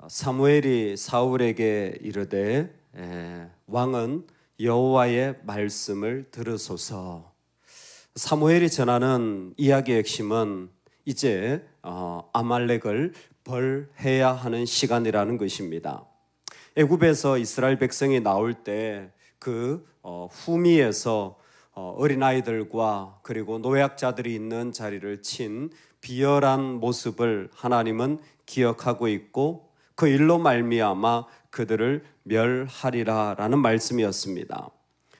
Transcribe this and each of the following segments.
사무엘이 사울에게 이르되 왕은 여호와의 말씀을 들으소서. 사무엘이 전하는 이야기의 핵심은 이제 아말렉을 벌해야 하는 시간이라는 것입니다. 애굽에서 이스라엘 백성이 나올 때 그 후미에서 어린아이들과 그리고 노약자들이 있는 자리를 친 비열한 모습을 하나님은 기억하고 있고 그 일로 말미암아 그들을 멸하리라라는 말씀이었습니다.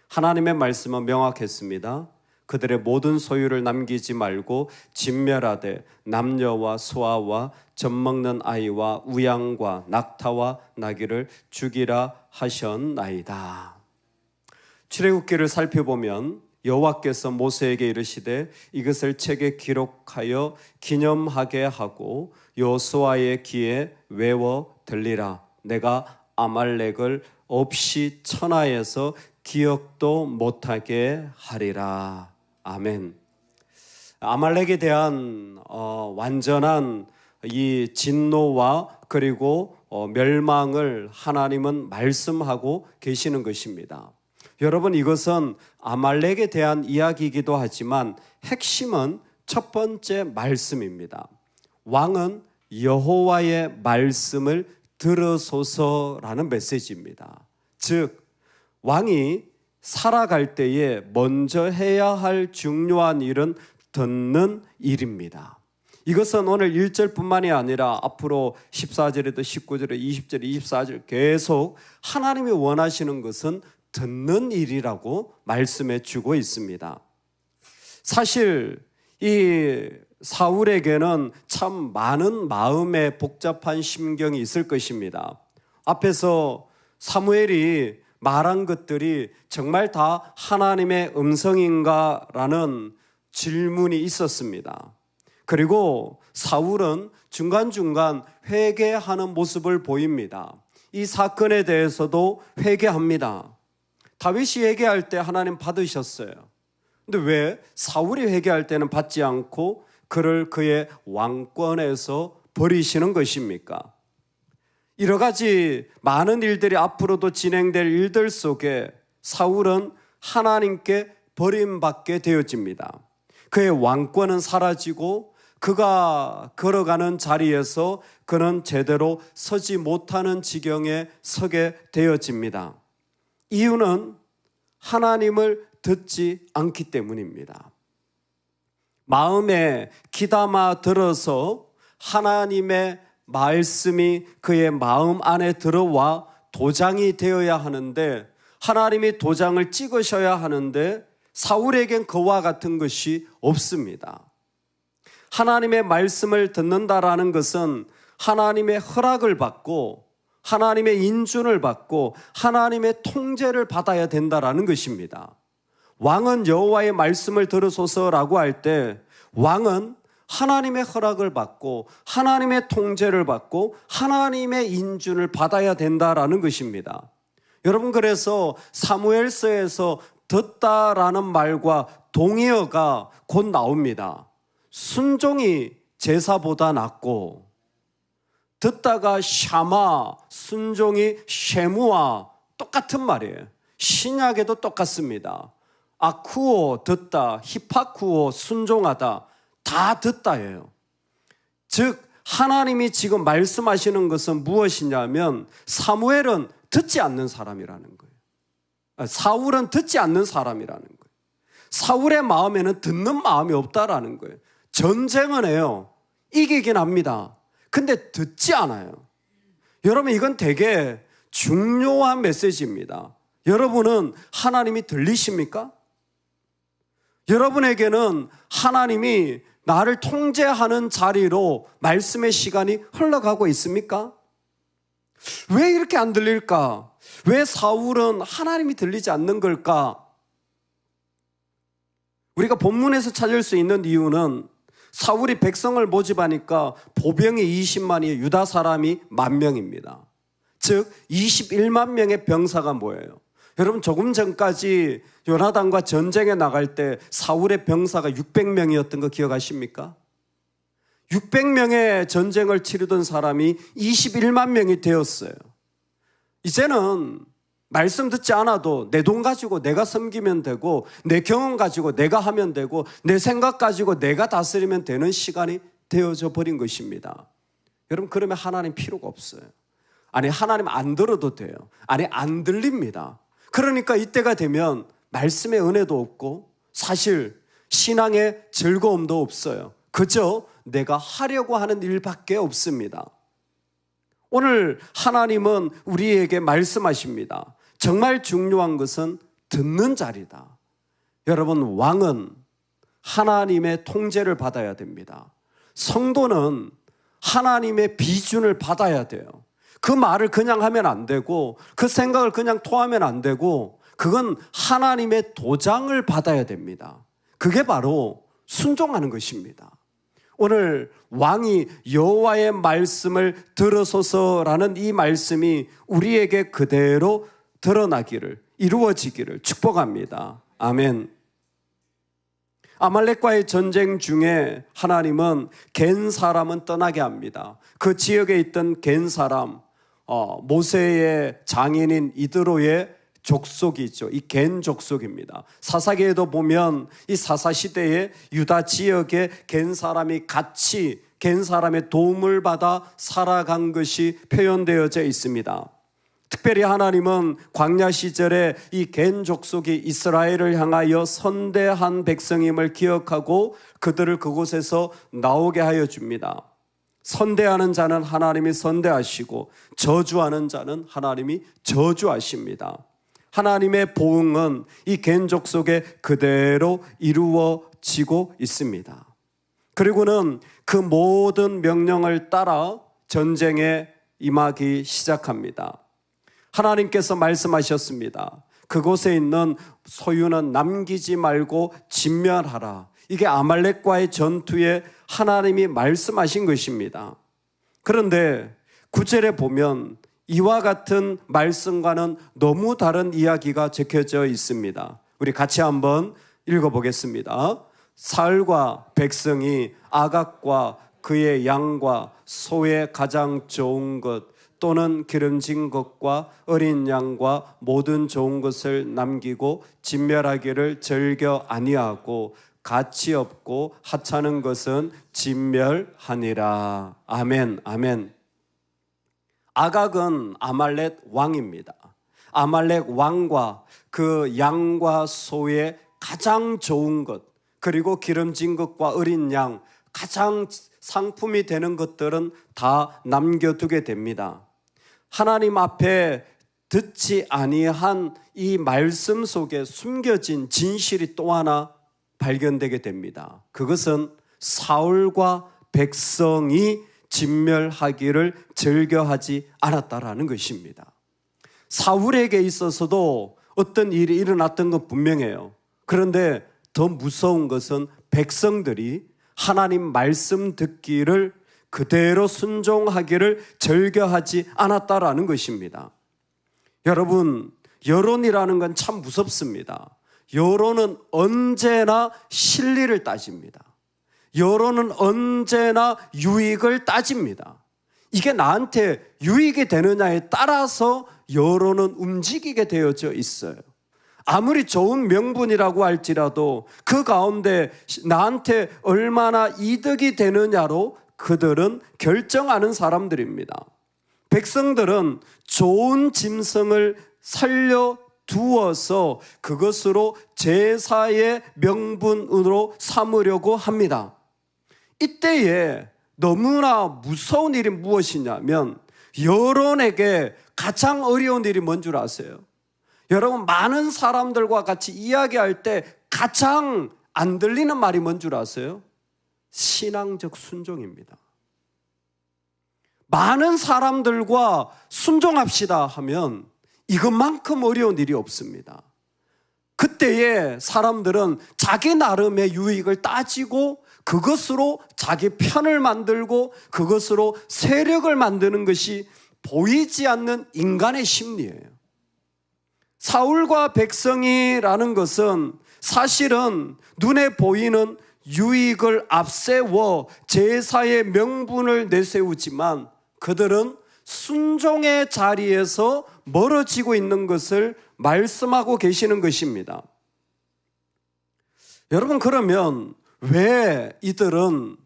하나님의 말씀은 명확했습니다. 그들의 모든 소유를 남기지 말고 진멸하되 남녀와 소아와 젖먹는 아이와 우양과 낙타와 나귀를 죽이라 하셨나이다. 출애굽기를 살펴보면 여호와께서 모세에게 이르시되 이것을 책에 기록하여 기념하게 하고 여호수아의 귀에 외워 들리라. 내가 아말렉을 없이 천하에서 기억도 못하게 하리라. 아멘. 아말렉에 대한 완전한 이 진노와 그리고 멸망을 하나님은 말씀하고 계시는 것입니다. 여러분, 이것은 아말렉에 대한 이야기이기도 하지만 핵심은 첫 번째 말씀입니다. 왕은 여호와의 말씀을 들으소서라는 메시지입니다. 즉, 왕이 살아갈 때에 먼저 해야 할 중요한 일은 듣는 일입니다. 이것은 오늘 1절뿐만이 아니라 앞으로 14절에도 19절에 20절에 24절 계속 하나님이 원하시는 것은 듣는 일이라고 말씀해 주고 있습니다. 사실 이 사울에게는 참 많은 마음의 복잡한 심경이 있을 것입니다. 앞에서 사무엘이 말한 것들이 정말 다 하나님의 음성인가라는 질문이 있었습니다. 그리고 사울은 중간중간 회개하는 모습을 보입니다. 이 사건에 대해서도 회개합니다. 다윗이 회개할 때 하나님 받으셨어요. 근데 왜 사울이 회개할 때는 받지 않고 그를 그의 왕권에서 버리시는 것입니까? 여러 가지 많은 일들이 앞으로도 진행될 일들 속에 사울은 하나님께 버림받게 되어집니다. 그의 왕권은 사라지고 그가 걸어가는 자리에서 그는 제대로 서지 못하는 지경에 서게 되어집니다. 이유는 하나님을 듣지 않기 때문입니다. 마음에 귀담아 들어서 하나님의 말씀이 그의 마음 안에 들어와 도장이 되어야 하는데 하나님이 도장을 찍으셔야 하는데 사울에겐 그와 같은 것이 없습니다. 하나님의 말씀을 듣는다라는 것은 하나님의 허락을 받고 하나님의 인준을 받고 하나님의 통제를 받아야 된다라는 것입니다. 왕은 여호와의 말씀을 들으소서라고 할 때 왕은 하나님의 허락을 받고 하나님의 통제를 받고 하나님의 인준을 받아야 된다라는 것입니다. 여러분, 그래서 사무엘서에서 듣다라는 말과 동의어가 곧 나옵니다. 순종이 제사보다 낫고 듣다가 샤마, 순종이 쉐무와 똑같은 말이에요. 신약에도 똑같습니다. 아쿠오 듣다, 히파쿠오 순종하다, 다 듣다예요. 즉 하나님이 지금 말씀하시는 것은 무엇이냐면 사무엘은 듣지 않는 사람이라는 거예요. 사울은 듣지 않는 사람이라는 거예요. 사울의 마음에는 듣는 마음이 없다라는 거예요. 전쟁은 해요. 이기긴 합니다. 근데 듣지 않아요. 여러분, 이건 되게 중요한 메시지입니다. 여러분은 하나님이 들리십니까? 여러분에게는 하나님이 나를 통제하는 자리로 말씀의 시간이 흘러가고 있습니까? 왜 이렇게 안 들릴까? 왜 사울은 하나님이 들리지 않는 걸까? 우리가 본문에서 찾을 수 있는 이유는 사울이 백성을 모집하니까 보병이 20만이에요. 유다 사람이 10,000명입니다. 즉 21만 명의 병사가 모여요. 여러분, 조금 전까지 요나단과 전쟁에 나갈 때 사울의 병사가 600명이었던 거 기억하십니까? 600명의 전쟁을 치르던 사람이 21만 명이 되었어요. 이제는 말씀 듣지 않아도 내 돈 가지고 내가 섬기면 되고, 내 경험 가지고 내가 하면 되고, 내 생각 가지고 내가 다스리면 되는 시간이 되어져 버린 것입니다. 여러분, 그러면 하나님 필요가 없어요. 아니, 하나님 안 들어도 돼요. 아니, 안 들립니다. 그러니까 이때가 되면 말씀의 은혜도 없고 사실 신앙의 즐거움도 없어요. 그저 내가 하려고 하는 일밖에 없습니다. 오늘 하나님은 우리에게 말씀하십니다. 정말 중요한 것은 듣는 자리다. 여러분, 왕은 하나님의 통제를 받아야 됩니다. 성도는 하나님의 비준을 받아야 돼요. 그 말을 그냥 하면 안 되고, 그 생각을 그냥 토하면 안 되고, 그건 하나님의 도장을 받아야 됩니다. 그게 바로 순종하는 것입니다. 오늘 왕이 여호와의 말씀을 들으소서라는 이 말씀이 우리에게 그대로 드러나기를, 이루어지기를 축복합니다. 아멘. 아말렉과의 전쟁 중에 하나님은 겐 사람은 떠나게 합니다. 그 지역에 있던 겐 사람, 모세의 장인인 이드로의 족속이죠. 이 겐 족속입니다. 사사기에도 보면 이 사사시대에 유다 지역에 겐 사람이 같이 겐 사람의 도움을 받아 살아간 것이 표현되어져 있습니다. 특별히 하나님은 광야 시절에 이 겐 족속이 이스라엘을 향하여 선대한 백성임을 기억하고 그들을 그곳에서 나오게 하여 줍니다. 선대하는 자는 하나님이 선대하시고 저주하는 자는 하나님이 저주하십니다. 하나님의 보응은 이 겐 족속에 그대로 이루어지고 있습니다. 그리고는 그 모든 명령을 따라 전쟁에 임하기 시작합니다. 하나님께서 말씀하셨습니다. 그곳에 있는 소유는 남기지 말고 진멸하라. 이게 아말렉과의 전투에 하나님이 말씀하신 것입니다. 그런데 9절에 보면 이와 같은 말씀과는 너무 다른 이야기가 적혀져 있습니다. 우리 같이 한번 읽어보겠습니다. 사울과 백성이 아각과 그의 양과 소의 가장 좋은 것 또는 기름진 것과 어린 양과 모든 좋은 것을 남기고 진멸하기를 즐겨 아니하고 가치 없고 하찮은 것은 진멸하니라. 아멘, 아멘. 아각은 아말렉 왕입니다. 아말렉 왕과 그 양과 소의 가장 좋은 것, 그리고 기름진 것과 어린 양, 가장 상품이 되는 것들은 다 남겨두게 됩니다. 하나님 앞에 듣지 아니한 이 말씀 속에 숨겨진 진실이 또 하나 발견되게 됩니다. 그것은 사울과 백성이 진멸하기를 즐겨하지 않았다라는 것입니다. 사울에게 있어서도 어떤 일이 일어났던 건 분명해요. 그런데 더 무서운 것은 백성들이 하나님 말씀 듣기를 그대로 순종하기를 즐겨하지 않았다라는 것입니다. 여러분, 여론이라는 건 참 무섭습니다. 여론은 언제나 실리를 따집니다. 여론은 언제나 유익을 따집니다. 이게 나한테 유익이 되느냐에 따라서 여론은 움직이게 되어져 있어요. 아무리 좋은 명분이라고 할지라도 그 가운데 나한테 얼마나 이득이 되느냐로 그들은 결정하는 사람들입니다. 백성들은 좋은 짐승을 살려두어서 그것으로 제사의 명분으로 삼으려고 합니다. 이때에 너무나 무서운 일이 무엇이냐면 여론에게 가장 어려운 일이 뭔 줄 아세요? 여러분, 많은 사람들과 같이 이야기할 때 가장 안 들리는 말이 뭔 줄 아세요? 신앙적 순종입니다. 많은 사람들과 순종합시다 하면 이것만큼 어려운 일이 없습니다. 그때에 사람들은 자기 나름의 유익을 따지고 그것으로 자기 편을 만들고 그것으로 세력을 만드는 것이 보이지 않는 인간의 심리예요. 사울과 백성이라는 것은 사실은 눈에 보이는 유익을 앞세워 제사의 명분을 내세우지만 그들은 순종의 자리에서 멀어지고 있는 것을 말씀하고 계시는 것입니다. 여러분, 그러면 왜 이들은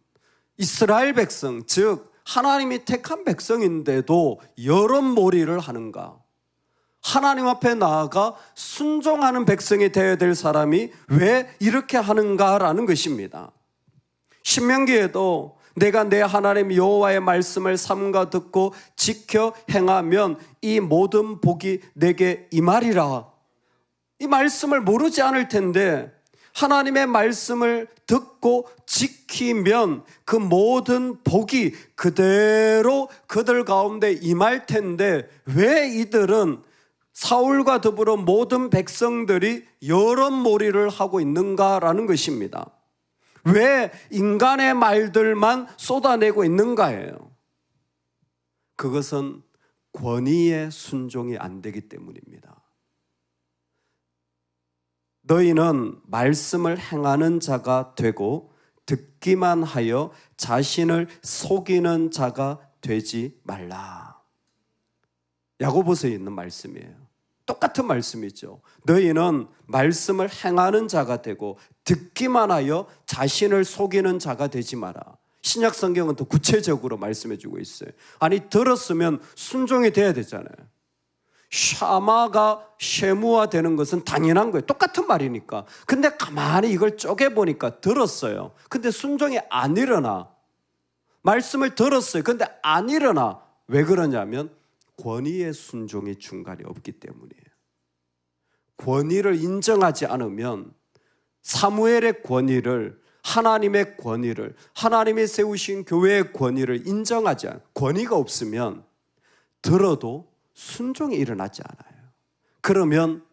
이스라엘 백성, 즉 하나님이 택한 백성인데도 여론몰이를 하는가? 하나님 앞에 나아가 순종하는 백성이 되어야 될 사람이 왜 이렇게 하는가라는 것입니다. 신명기에도 내가 내 하나님 여호와의 말씀을 삼가 듣고 지켜 행하면 이 모든 복이 내게 임하리라. 이 말씀을 모르지 않을 텐데 하나님의 말씀을 듣고 지키면 그 모든 복이 그대로 그들 가운데 임할 텐데 왜 이들은 사울과 더불어 모든 백성들이 여론몰이를 하고 있는가라는 것입니다. 왜 인간의 말들만 쏟아내고 있는가예요. 그것은 권위에 순종이 안 되기 때문입니다. 너희는 말씀을 행하는 자가 되고 듣기만 하여 자신을 속이는 자가 되지 말라. 야고보서에 있는 말씀이에요. 똑같은 말씀이죠. 너희는 말씀을 행하는 자가 되고 듣기만 하여 자신을 속이는 자가 되지 마라. 신약 성경은 더 구체적으로 말씀해 주고 있어요. 아니, 들었으면 순종이 돼야 되잖아요. 샤마가 쉐무화 되는 것은 당연한 거예요. 똑같은 말이니까. 근데 가만히 이걸 쪼개보니까 들었어요. 근데 순종이 안 일어나. 말씀을 들었어요. 근데 안 일어나. 왜 그러냐면 권위의 순종이 중간에 없기 때문이에요. 권위를 인정하지 않으면 사무엘의 권위를, 하나님의 권위를, 하나님이 세우신 교회의 권위를 인정하지 않아요. 권위가 없으면 들어도 순종이 일어나지 않아요. 그러면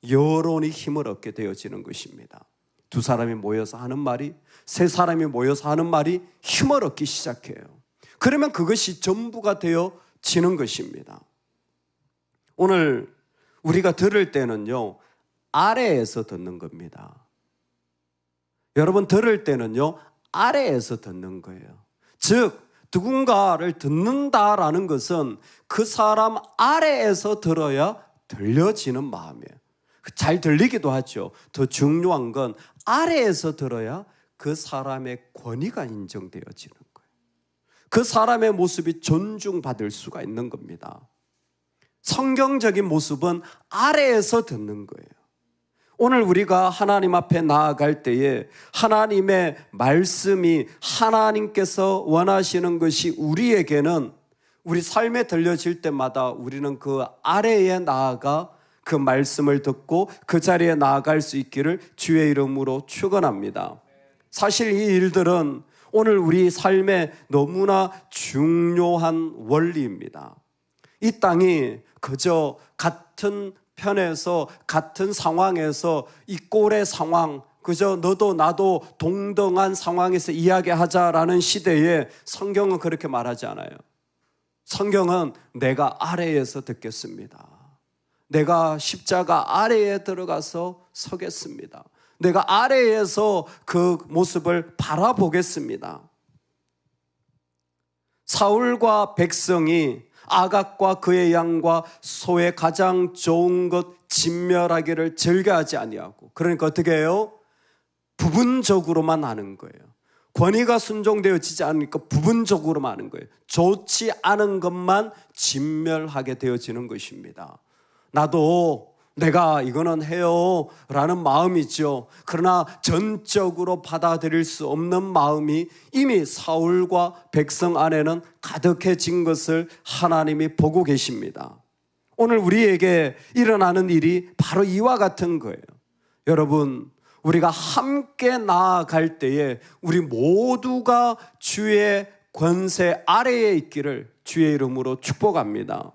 여론이 힘을 얻게 되어지는 것입니다. 두 사람이 모여서 하는 말이, 세 사람이 모여서 하는 말이 힘을 얻기 시작해요. 그러면 그것이 전부가 되어지는 것입니다. 오늘 우리가 들을 때는요, 아래에서 듣는 겁니다. 여러분, 들을 때는요, 아래에서 듣는 거예요. 즉, 누군가를 듣는다라는 것은 그 사람 아래에서 들어야 들려지는 마음이에요. 잘 들리기도 하죠. 더 중요한 건 아래에서 들어야 그 사람의 권위가 인정되어지는 거예요. 그 사람의 모습이 존중받을 수가 있는 겁니다. 성경적인 모습은 아래에서 듣는 거예요. 오늘 우리가 하나님 앞에 나아갈 때에 하나님의 말씀이 하나님께서 원하시는 것이 우리에게는 우리 삶에 들려질 때마다 우리는 그 아래에 나아가 그 말씀을 듣고 그 자리에 나아갈 수 있기를 주의 이름으로 축원합니다. 사실 이 일들은 오늘 우리 삶에 너무나 중요한 원리입니다. 이 땅이 그저 같은 편에서 같은 상황에서 이 꼴의 상황, 그저 너도 나도 동등한 상황에서 이야기하자라는 시대에 성경은 그렇게 말하지 않아요. 성경은 내가 아래에서 듣겠습니다. 내가 십자가 아래에 들어가서 서겠습니다. 내가 아래에서 그 모습을 바라보겠습니다. 사울과 백성이 아각과 그의 양과 소의 가장 좋은 것 진멸하기를 즐겨하지 아니하고, 그러니까 어떻게 해요? 부분적으로만 하는 거예요. 권위가 순종되어지지 않으니까 부분적으로만 하는 거예요. 좋지 않은 것만 진멸하게 되어지는 것입니다. 나도 내가 이거는 해요 라는 마음이죠. 그러나 전적으로 받아들일 수 없는 마음이 이미 사울과 백성 안에는 가득해진 것을 하나님이 보고 계십니다. 오늘 우리에게 일어나는 일이 바로 이와 같은 거예요. 여러분, 우리가 함께 나아갈 때에 우리 모두가 주의 권세 아래에 있기를 주의 이름으로 축복합니다.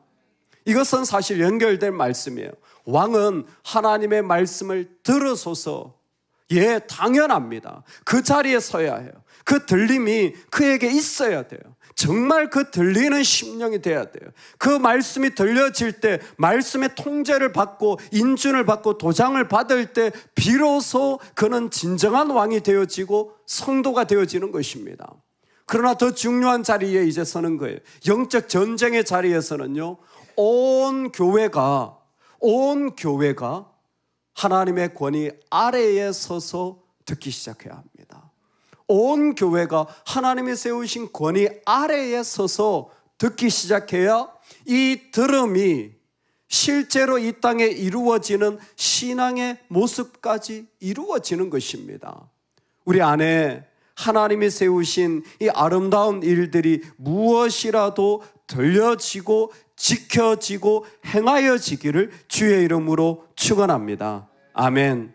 이것은 사실 연결된 말씀이에요. 왕은 하나님의 말씀을 들으소서. 당연합니다. 그 자리에 서야 해요. 그 들림이 그에게 있어야 돼요. 정말 그 들리는 심령이 돼야 돼요. 그 말씀이 들려질 때 말씀의 통제를 받고 인준을 받고 도장을 받을 때 비로소 그는 진정한 왕이 되어지고 성도가 되어지는 것입니다. 그러나 더 중요한 자리에 이제 서는 거예요. 영적 전쟁의 자리에서는요, 온 교회가 하나님의 권위 아래에 서서 듣기 시작해야 합니다. 온 교회가 하나님이 세우신 권위 아래에 서서 듣기 시작해야 이 들음이 실제로 이 땅에 이루어지는 신앙의 모습까지 이루어지는 것입니다. 우리 안에 하나님이 세우신 이 아름다운 일들이 무엇이라도 들려지고 지켜지고 행하여지기를 주의 이름으로 축원합니다. 아멘.